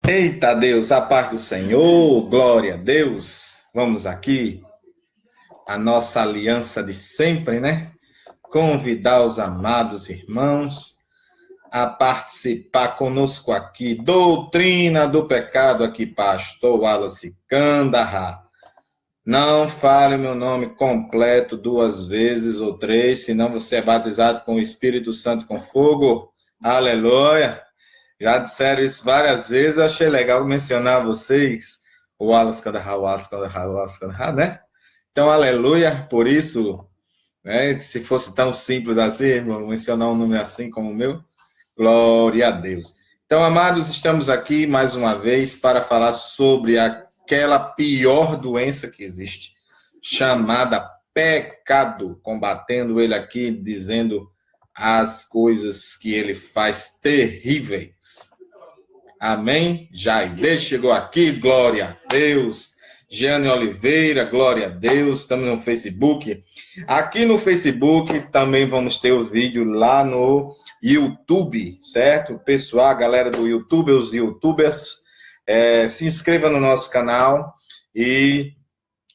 Eita Deus, a paz do Senhor, glória a Deus. Vamos aqui, a nossa aliança de sempre, né? Convidar os amados irmãos a participar conosco aqui. Doutrina do Pecado, aqui, pastor Wallace Candarra. Não fale meu nome completo 2 vezes ou 3, senão você é batizado com o Espírito Santo com fogo. Aleluia! Já disseram isso várias vezes, eu achei legal mencionar vocês, o Wallace Kandaha, né? Então, aleluia, por isso, né, se fosse tão simples assim, irmão, mencionar um nome assim como o meu, glória a Deus. Então, amados, estamos aqui mais uma vez para falar sobre aquela pior doença que existe, chamada pecado, combatendo ele aqui, dizendo as coisas que ele faz terríveis. Amém? Jair chegou aqui, glória a Deus. Jeane Oliveira, glória a Deus. Estamos no Facebook. Aqui no Facebook também vamos ter o vídeo lá no YouTube, certo? Pessoal, galera do YouTube, os YouTubers, se inscreva no nosso canal e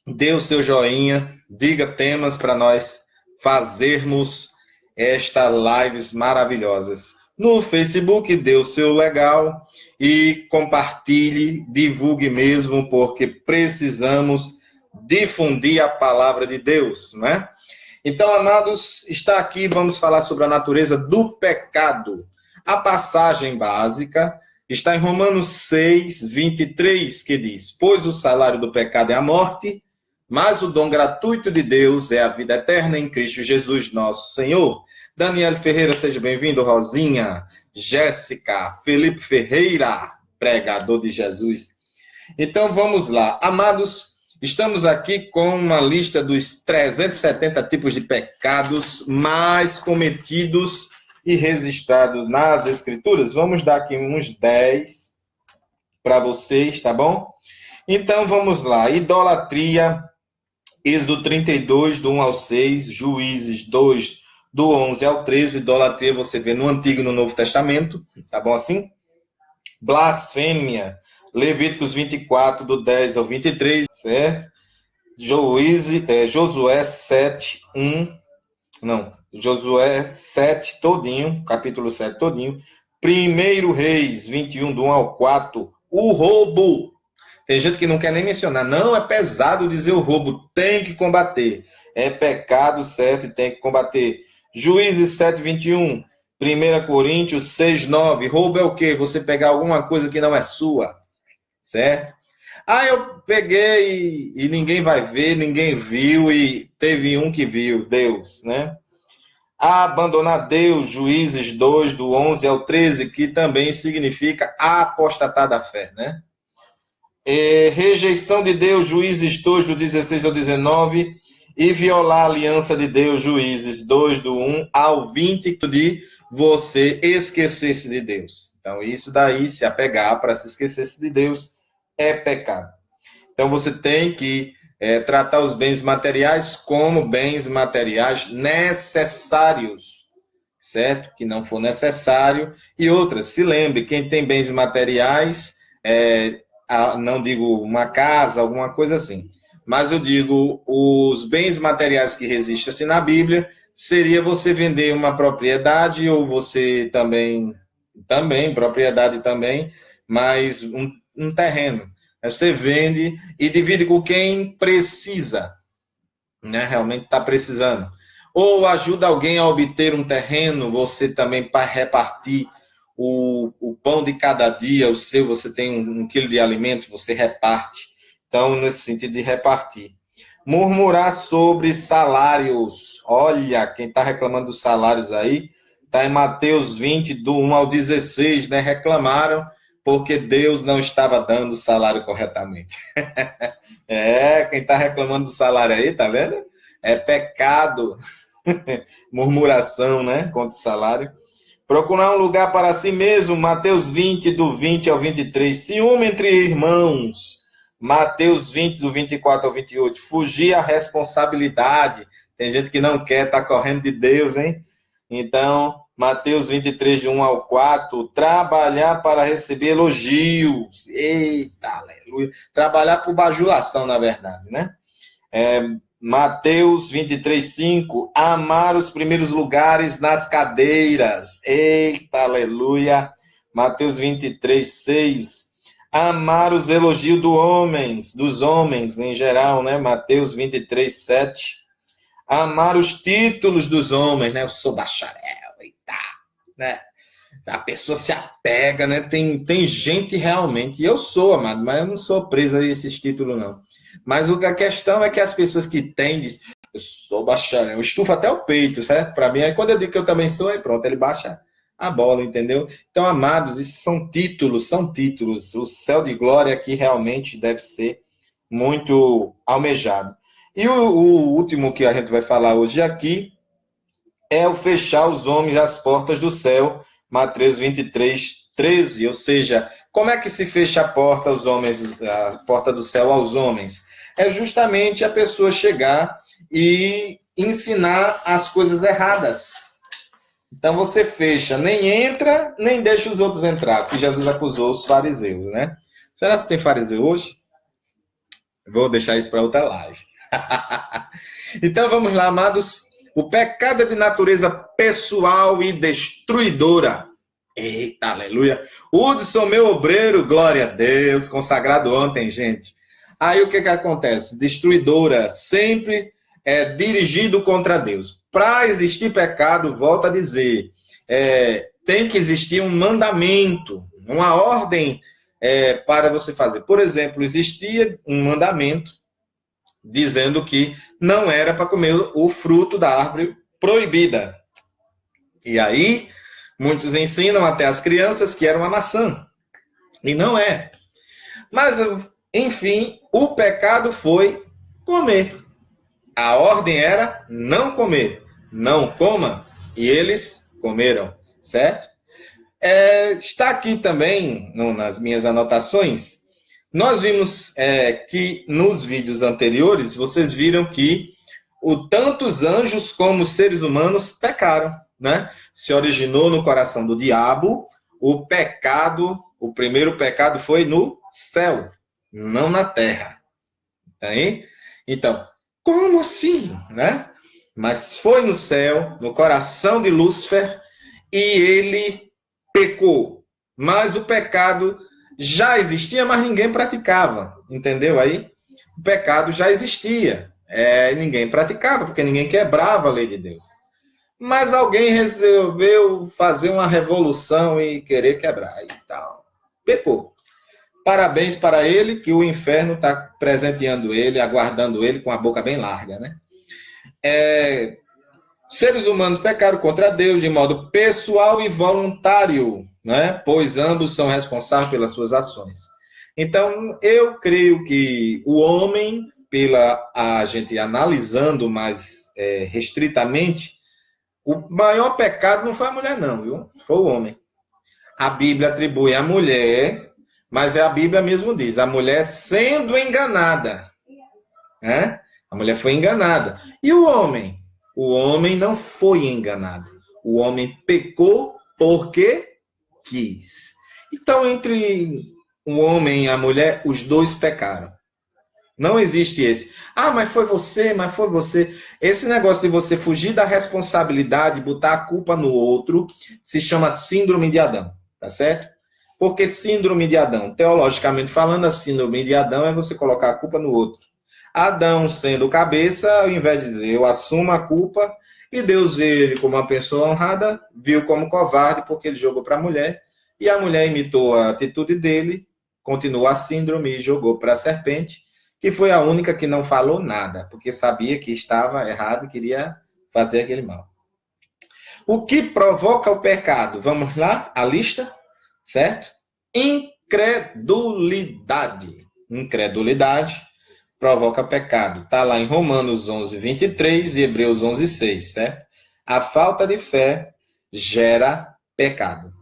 dê o seu joinha, diga temas para nós fazermos estas lives maravilhosas. No Facebook, dê o seu legal e compartilhe, divulgue mesmo, porque precisamos difundir a palavra de Deus, né? Então, amados, está aqui, vamos falar sobre a natureza do pecado. A passagem básica está em Romanos 6, 23, que diz: pois o salário do pecado é a morte, mas o dom gratuito de Deus é a vida eterna em Cristo Jesus, nosso Senhor. Daniel Ferreira, seja bem-vindo. Rosinha, Jéssica, Felipe Ferreira, pregador de Jesus. Então, vamos lá. Amados, estamos aqui com uma lista dos 370 tipos de pecados mais cometidos e registrados nas Escrituras. Vamos dar aqui uns 10 para vocês, tá bom? Então, vamos lá. Idolatria, Êxodo 32, do 1 ao 6, Juízes 2, do 11 ao 13, idolatria você vê no Antigo e no Novo Testamento, tá bom assim? Blasfêmia, Levíticos 24, do 10 ao 23, certo? Josué 7, 1, não, Josué 7 todinho, capítulo 7 todinho, 1 Reis 21, do 1 ao 4, o roubo. Tem gente que não quer nem mencionar. Não, é pesado dizer o roubo. Tem que combater. É pecado, certo? E tem que combater. Juízes 7, 21. 1 Coríntios 6, 9. Roubo é o quê? Você pegar alguma coisa que não é sua. Certo? Ah, eu peguei e ninguém vai ver, ninguém viu e teve um que viu, Deus, né? Abandonar Deus, Juízes 2, do 11 ao 13, que também significa apostatar da fé, né? Rejeição de Deus, Juízes 2, do 16 ao 19, e violar a aliança de Deus, Juízes 2, do 1 ao 20, de você esquecer-se de Deus. Então, isso daí, se apegar para se esquecer-se de Deus, é pecado. Então, você tem que tratar os bens materiais como bens materiais necessários, certo? Que não for necessário. E outras, se lembre, quem tem bens materiais, não digo uma casa, alguma coisa assim, mas eu digo os bens materiais que resistem assim na Bíblia, seria você vender uma propriedade ou você também propriedade também, mas um terreno. Você vende e divide com quem precisa, né? Realmente está precisando. Ou ajuda alguém a obter um terreno, você também para repartir o pão de cada dia, o seu, você tem 1 quilo de alimento, você reparte. Então, nesse sentido de repartir. Murmurar sobre salários. Olha, quem está reclamando dos salários aí, está em Mateus 20, do 1 ao 16, né? Reclamaram porque Deus não estava dando o salário corretamente. Quem está reclamando do salário aí, tá vendo? É pecado. Murmuração, né? Contra o salário. Procurar um lugar para si mesmo, Mateus 20, do 20 ao 23. Ciúme entre irmãos, Mateus 20, do 24 ao 28. Fugir à responsabilidade. Tem gente que não quer, tá correndo de Deus, hein? Então, Mateus 23, de 1 ao 4, trabalhar para receber elogios. Eita, aleluia. Trabalhar por bajulação, na verdade, né? Mateus 23, 5, amar os primeiros lugares nas cadeiras. Eita, aleluia. Mateus 23, 6, amar os elogios dos homens em geral, né? Mateus 23, 7, amar os títulos dos homens, né? Eu sou bacharel, eita, né? A pessoa se apega, né? Tem gente realmente, e eu sou, amado, mas eu não sou preso a esses títulos, não. Mas a questão é que as pessoas que têm, dizem, eu sou bacharel, estufa até o peito, certo? Para mim, aí quando eu digo que eu também sou, aí pronto, ele baixa a bola, entendeu? Então, amados, isso são títulos, são títulos. O céu de glória aqui realmente deve ser muito almejado. E o último que a gente vai falar hoje aqui é o fechar os homens às portas do céu, Mateus 23, 13. Ou seja, como é que se fecha a porta aos homens, a porta do céu aos homens? É justamente a pessoa chegar e ensinar as coisas erradas. Então você fecha, nem entra, nem deixa os outros entrar, que Jesus acusou os fariseus, né? Será que tem fariseu hoje? Vou deixar isso para outra live. Então vamos lá, amados. O pecado é de natureza pessoal e destruidora. Eita, aleluia. Hudson, meu obreiro, glória a Deus, consagrado ontem, gente. Aí o que acontece? Destruidora, sempre é dirigido contra Deus. Para existir pecado, volto a dizer, tem que existir um mandamento, uma ordem para você fazer. Por exemplo, existia um mandamento dizendo que não era para comer o fruto da árvore proibida. E aí, muitos ensinam até as crianças que era uma maçã. E não é. Mas, enfim, o pecado foi comer. A ordem era não comer. Não coma. E eles comeram, certo? Está aqui também, nas minhas anotações, nós vimos que nos vídeos anteriores, vocês viram que tanto os anjos como os seres humanos pecaram, né? Se originou no coração do diabo, o pecado, o primeiro pecado foi no céu, não na terra. Tá aí? Então, como assim, né? Mas foi no céu, no coração de Lúcifer, e ele pecou. Mas o pecado já existia, mas ninguém praticava. Entendeu aí? O pecado já existia. Ninguém praticava, porque ninguém quebrava a lei de Deus. Mas alguém resolveu fazer uma revolução e querer quebrar e tal. Pecou. Parabéns para ele, que o inferno está presenteando ele, aguardando ele com a boca bem larga, né? Seres humanos pecaram contra Deus de modo pessoal e voluntário, né? Pois ambos são responsáveis pelas suas ações. Então, eu creio que o homem, a gente analisando mais restritamente, o maior pecado não foi a mulher, não, viu? Foi o homem. A Bíblia atribui à mulher, mas a Bíblia mesmo diz, a mulher sendo enganada, né? A mulher foi enganada. E o homem? O homem não foi enganado. O homem pecou porque quis. Então, entre o homem e a mulher, os dois pecaram. Não existe esse. Ah, mas foi você, mas foi você. Esse negócio de você fugir da responsabilidade, botar a culpa no outro, se chama síndrome de Adão, tá certo? Porque síndrome de Adão, teologicamente falando, a síndrome de Adão é você colocar a culpa no outro. Adão, sendo cabeça, ao invés de dizer eu assumo a culpa, e Deus vê ele como uma pessoa honrada, viu como covarde porque ele jogou para a mulher, e a mulher imitou a atitude dele, continuou a síndrome e jogou para a serpente, que foi a única que não falou nada, porque sabia que estava errado e queria fazer aquele mal. O que provoca o pecado? Vamos lá, a lista, certo? Incredulidade. Incredulidade provoca pecado. Está lá em Romanos 11, 23 e Hebreus 11, 6, certo? A falta de fé gera pecado.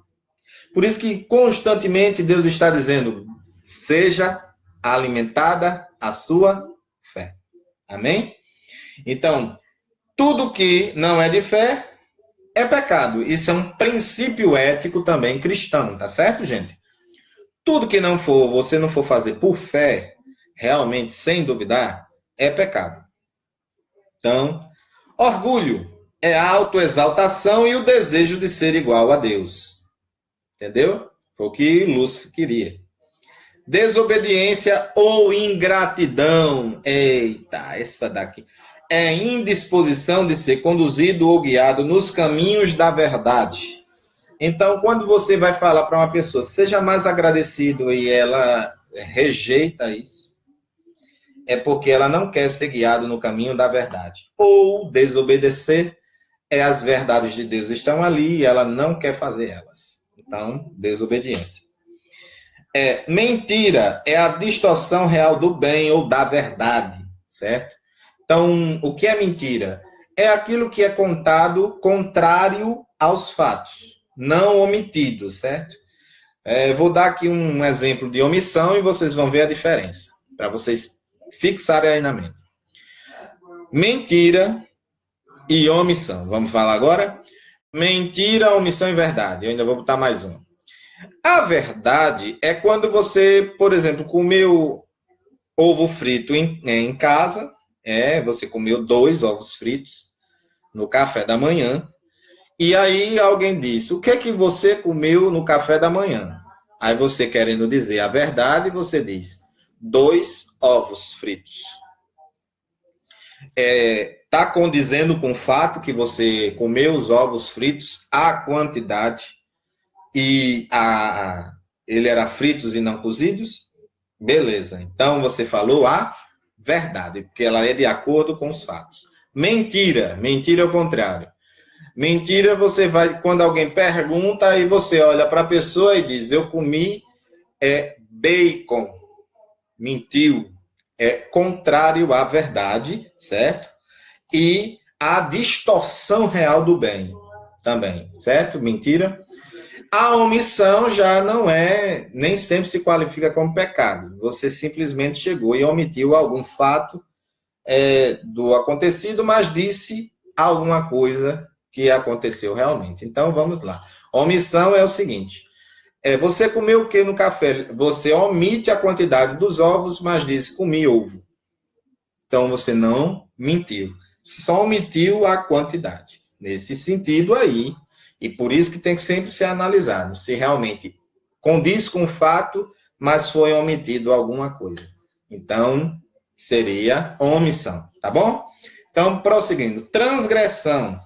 Por isso que constantemente Deus está dizendo, seja alimentada a sua Amém? Então, tudo que não é de fé é pecado. Isso é um princípio ético também cristão, tá certo, gente? Tudo que não for, você não for fazer por fé, realmente, sem duvidar, é pecado. Então, orgulho é a autoexaltação e o desejo de ser igual a Deus. Entendeu? Foi o que Lúcifer queria. Desobediência ou ingratidão. Eita, essa daqui. É indisposição de ser conduzido ou guiado nos caminhos da verdade. Então, quando você vai falar para uma pessoa, seja mais agradecido e ela rejeita isso, é porque ela não quer ser guiada no caminho da verdade. Ou desobedecer é as verdades de Deus estão ali e ela não quer fazer elas. Então, desobediência. Mentira é a distorção real do bem ou da verdade, certo? Então, o que é mentira? É aquilo que é contado contrário aos fatos, não omitido, certo? Vou dar aqui um exemplo de omissão e vocês vão ver a diferença, para vocês fixarem aí na mente. Mentira e omissão. Vamos falar agora? Mentira, omissão e verdade. Eu ainda vou botar mais um. A verdade é quando você, por exemplo, comeu ovo frito em casa, você comeu 2 ovos fritos no café da manhã, e aí alguém disse, o que é que você comeu no café da manhã? Aí você querendo dizer a verdade, você diz, 2 ovos fritos. Está condizendo com o fato que você comeu os ovos fritos, a quantidade, e ele era fritos e não cozidos? Beleza. Então você falou a verdade, porque ela é de acordo com os fatos. Mentira. Mentira é o contrário. Mentira, você vai, quando alguém pergunta, e você olha para a pessoa e diz, eu comi bacon. Mentiu. É contrário à verdade, certo? E à distorção real do bem também, certo? Mentira. A omissão já não nem sempre se qualifica como pecado. Você simplesmente chegou e omitiu algum fato do acontecido, mas disse alguma coisa que aconteceu realmente. Então, vamos lá. Omissão é o seguinte, você comeu o que no café? Você omite a quantidade dos ovos, mas diz, comi ovo. Então, você não mentiu. Só omitiu a quantidade. Nesse sentido aí, e por isso que tem que sempre ser analisado, se realmente condiz com o fato, mas foi omitido alguma coisa. Então, seria omissão, tá bom? Então, prosseguindo. Transgressão,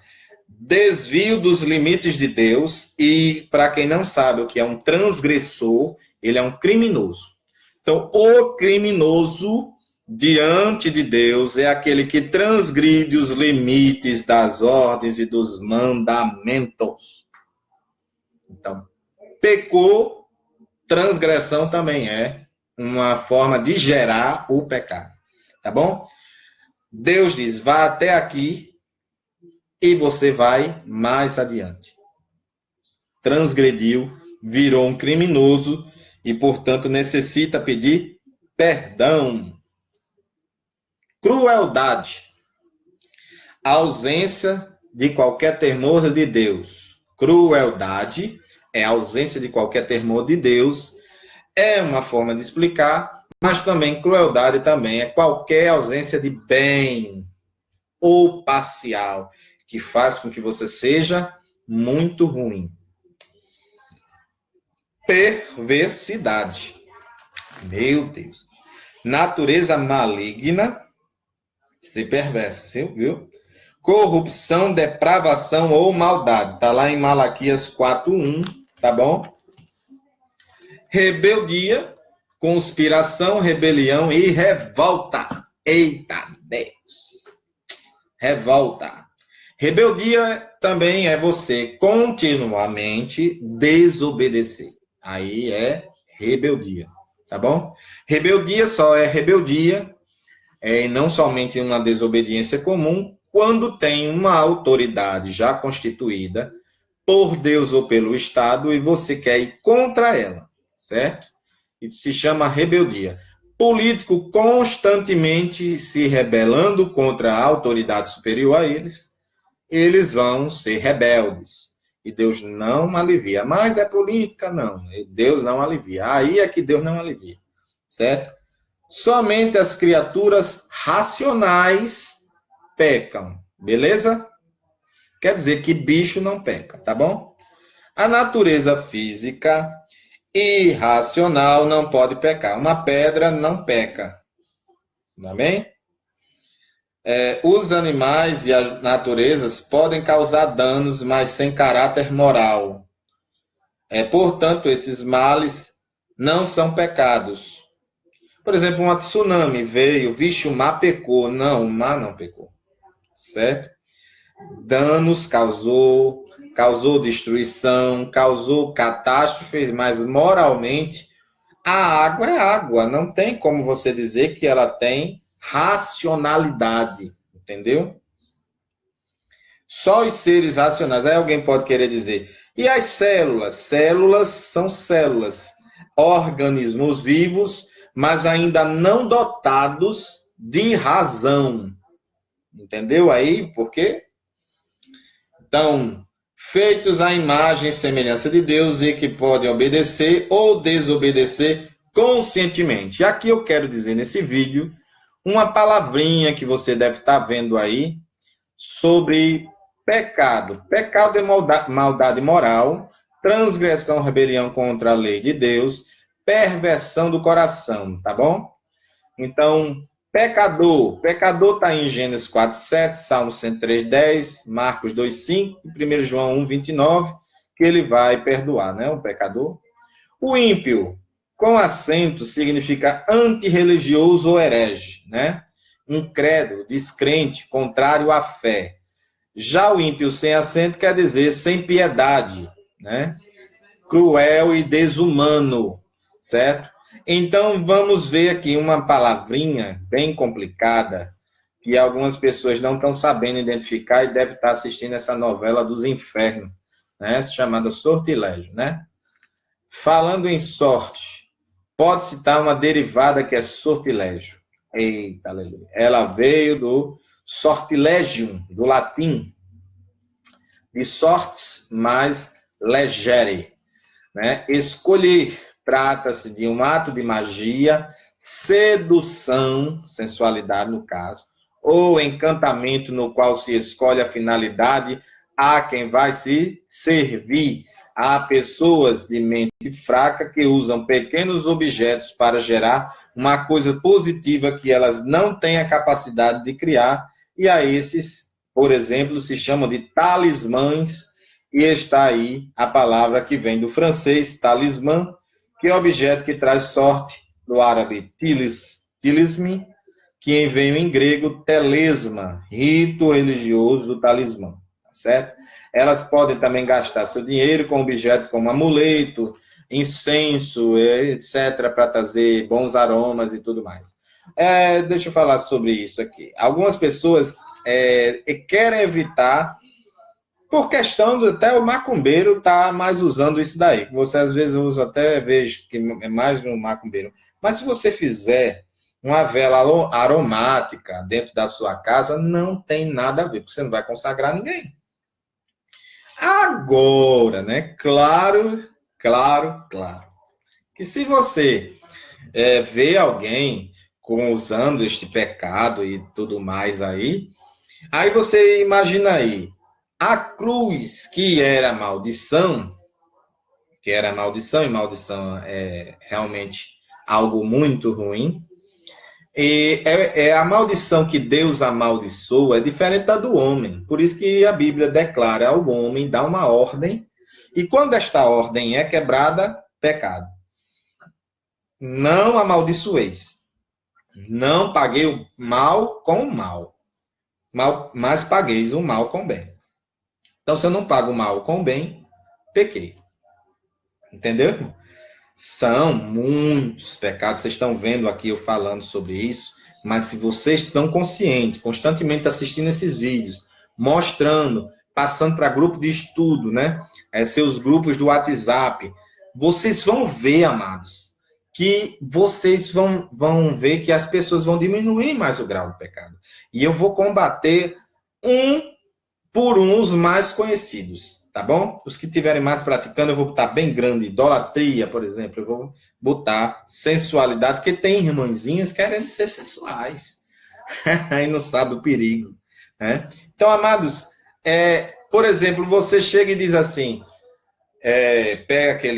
desvio dos limites de Deus, e para quem não sabe o que é um transgressor, ele é um criminoso. Então, o criminoso diante de Deus é aquele que transgride os limites das ordens e dos mandamentos. Então, pecou, transgressão também é uma forma de gerar o pecado. Tá bom? Deus diz, vá até aqui e você vai mais adiante. Transgrediu, virou um criminoso e, portanto, necessita pedir perdão. Crueldade. A ausência de qualquer temor de Deus. Crueldade é a ausência de qualquer temor de Deus. É uma forma de explicar, mas também crueldade também é qualquer ausência de bem ou parcial, que faz com que você seja muito ruim. Perversidade. Meu Deus. Natureza maligna, ser perverso, viu? Corrupção, depravação ou maldade. Está lá em Malaquias 4:1, tá bom? Rebeldia, conspiração, rebelião e revolta. Eita Deus! Revolta. Rebeldia também é você continuamente desobedecer. Aí é rebeldia, tá bom? Rebeldia só é rebeldia, e não somente uma desobediência comum, quando tem uma autoridade já constituída por Deus ou pelo Estado e você quer ir contra ela, certo? Isso se chama rebeldia. Político constantemente se rebelando contra a autoridade superior a eles, eles vão ser rebeldes. E Deus não alivia. Mas é política? Não. Deus não alivia. Aí é que Deus não alivia. Certo? Somente as criaturas racionais pecam. Beleza? Quer dizer que bicho não peca, tá bom? A natureza física e racional não pode pecar. Uma pedra não peca. Tá bem? Os animais e as naturezas podem causar danos, mas sem caráter moral. Portanto, esses males não são pecados. Por exemplo, uma tsunami veio, vixe, o mar pecou. Não, o mar não pecou. Certo? Danos causou destruição, causou catástrofes, mas moralmente a água é água. Não tem como você dizer que ela tem racionalidade. Entendeu? Só os seres racionais. Aí alguém pode querer dizer, e as células? Células são células, organismos vivos, mas ainda não dotados de razão. Entendeu aí por quê? Então, feitos à imagem e semelhança de Deus e que podem obedecer ou desobedecer conscientemente. E aqui eu quero dizer nesse vídeo uma palavrinha que você deve estar vendo aí sobre pecado. Pecado é maldade moral, transgressão, rebelião contra a lei de Deus, perversão do coração, tá bom? Então, pecador está em Gênesis 4:7, Salmo 103:10, Marcos 2:5 e 1 João 1:29, que ele vai perdoar, né, o pecador. O ímpio, com acento, significa antirreligioso ou herege, né? Incrédulo, descrente, contrário à fé. Já o ímpio sem acento quer dizer sem piedade, né? Cruel e desumano, certo? Então vamos ver aqui uma palavrinha bem complicada que algumas pessoas não estão sabendo identificar e devem estar assistindo essa novela dos infernos, né? Chamada sortilégio, né? Falando em sorte, pode citar uma derivada que é sortilégio. Eita, aleluia. Ela veio do sortilegium, do latim, de sortes mais legere, né? Escolher trata-se de um ato de magia, sedução, sensualidade no caso, ou encantamento no qual se escolhe a finalidade a quem vai se servir. Há pessoas de mente fraca que usam pequenos objetos para gerar uma coisa positiva que elas não têm a capacidade de criar, e a esses, por exemplo, se chamam de talismãs, e está aí a palavra que vem do francês, talismã, que é objeto que traz sorte, do árabe tilisme, que veio em grego telesma, rito religioso do talismã, tá certo? Elas podem também gastar seu dinheiro com objetos como amuleto, incenso, etc., para trazer bons aromas e tudo mais. Deixa eu falar sobre isso aqui. Algumas pessoas querem evitar, por questão de até o macumbeiro tá mais usando isso daí. Você às vezes usa, até vejo que é mais no macumbeiro. Mas se você fizer uma vela aromática dentro da sua casa, não tem nada a ver, porque você não vai consagrar ninguém. Agora, né? Claro, que se você vê alguém usando este pecado e tudo mais aí você imagina aí, a cruz que era maldição, e maldição é realmente algo muito ruim, e a maldição que Deus amaldiçoa é diferente da do homem. Por isso que a Bíblia declara ao homem, dá uma ordem, e quando esta ordem é quebrada, pecado. Não amaldiçoeis. Não paguei o mal com o mal, mas pagueis o mal com o bem. Então, se eu não pago o mal com o bem, pequei. Entendeu? São muitos pecados, vocês estão vendo aqui eu falando sobre isso, mas se vocês estão conscientes, constantemente assistindo esses vídeos, mostrando, passando para grupo de estudo, né? Seus grupos do WhatsApp, vocês vão ver, amados, que vocês vão ver que as pessoas vão diminuir mais o grau do pecado. E eu vou combater um por uns mais conhecidos, tá bom? Os que tiverem mais praticando, eu vou botar bem grande, idolatria, por exemplo, eu vou botar sensualidade, porque tem irmãzinhas querendo ser sensuais, aí não sabe o perigo, né? Então, amados, por exemplo, você chega e diz assim, pega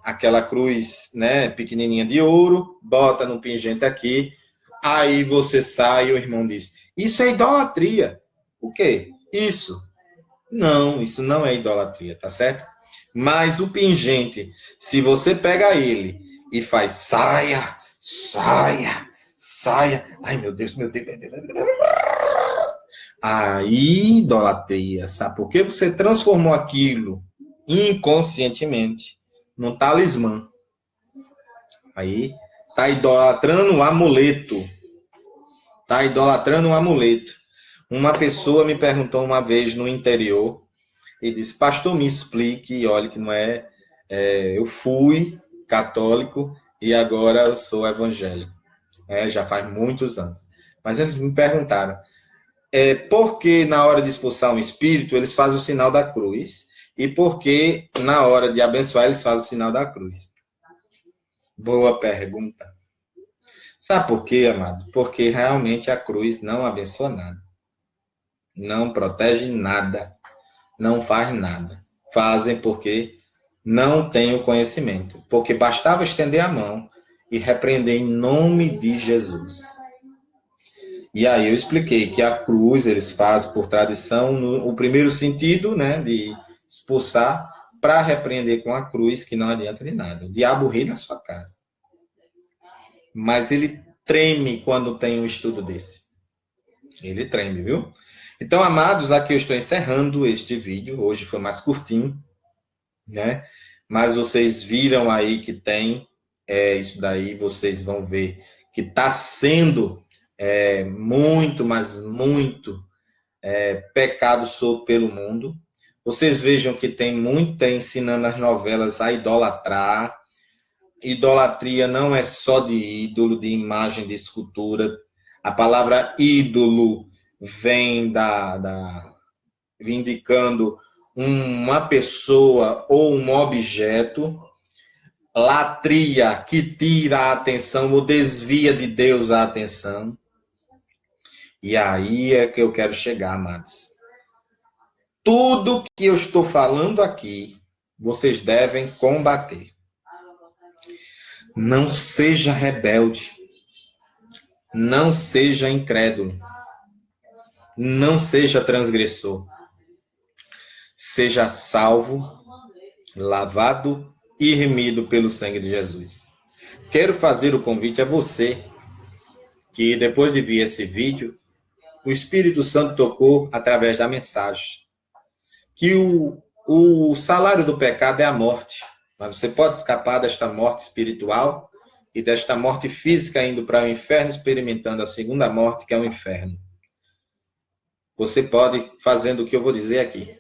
aquela cruz, né, pequenininha de ouro, bota no pingente aqui, aí você sai e o irmão diz, isso é idolatria. O quê? Isso. Não, isso não é idolatria, tá certo? Mas o pingente, se você pega ele e faz saia, saia, saia, ai meu Deus, meu Deus, aí idolatria, sabe por quê? Você transformou aquilo inconscientemente num talismã. Aí tá idolatrando um amuleto. Tá idolatrando um amuleto. Uma pessoa me perguntou uma vez no interior e disse, pastor, me explique, e olha que não eu fui católico e agora eu sou evangélico. Já faz muitos anos. Mas eles me perguntaram, por que na hora de expulsar um espírito eles fazem o sinal da cruz e por que na hora de abençoar eles fazem o sinal da cruz? Boa pergunta. Sabe por quê, amado? Porque realmente a cruz não abençoa nada. Não protege nada. Não faz nada. Fazem porque não têm o conhecimento. Porque bastava estender a mão e repreender em nome de Jesus. E aí eu expliquei que a cruz eles fazem por tradição o primeiro sentido, né, de expulsar, para repreender com a cruz, que não adianta de nada. O diabo ri na sua cara. Mas ele treme quando tem um estudo desse. Ele treme, viu? Então, amados, aqui eu estou encerrando este vídeo. Hoje foi mais curtinho, né? Mas vocês viram aí que tem isso daí, vocês vão ver que está sendo muito, mas muito pecado solto pelo mundo. Vocês vejam que tem muita ensinando as novelas a idolatrar. Idolatria não é só de ídolo, de imagem, de escultura. A palavra ídolo vem indicando uma pessoa ou um objeto. Latria, que tira a atenção ou desvia de Deus a atenção. E aí é que eu quero chegar, amados. Tudo que eu estou falando aqui, vocês devem combater. Não seja rebelde. Não seja incrédulo. Não seja transgressor. Seja salvo, lavado e remido pelo sangue de Jesus. Quero fazer o convite a você que depois de ver esse vídeo, o Espírito Santo tocou através da mensagem. Que o salário do pecado é a morte. Mas você pode escapar desta morte espiritual e desta morte física indo para o inferno, experimentando a segunda morte, que é o inferno. Você pode fazendo o que eu vou dizer aqui.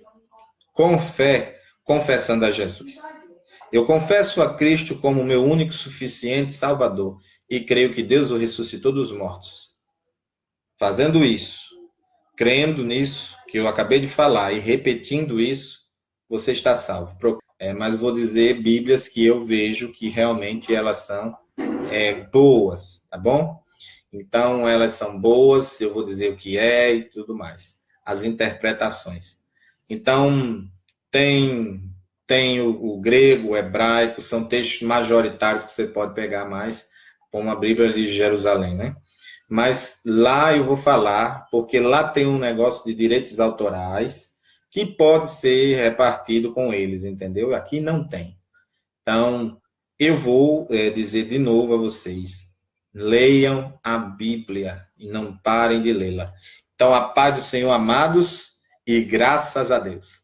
Com fé, confessando a Jesus. Eu confesso a Cristo como meu único suficiente Salvador e creio que Deus o ressuscitou dos mortos. Fazendo isso, crendo nisso que eu acabei de falar e repetindo isso, você está salvo. Mas vou dizer Bíblias que eu vejo que realmente elas são boas, tá bom? Então, elas são boas, eu vou dizer o que é e tudo mais. As interpretações. Então, tem o grego, o hebraico, são textos majoritários que você pode pegar mais, como a Bíblia de Jerusalém, né? Mas lá eu vou falar, porque lá tem um negócio de direitos autorais que pode ser repartido com eles, entendeu? Aqui não tem. Então, eu vou dizer de novo a vocês, leiam a Bíblia e não parem de lê-la. Então, a paz do Senhor, amados, e graças a Deus.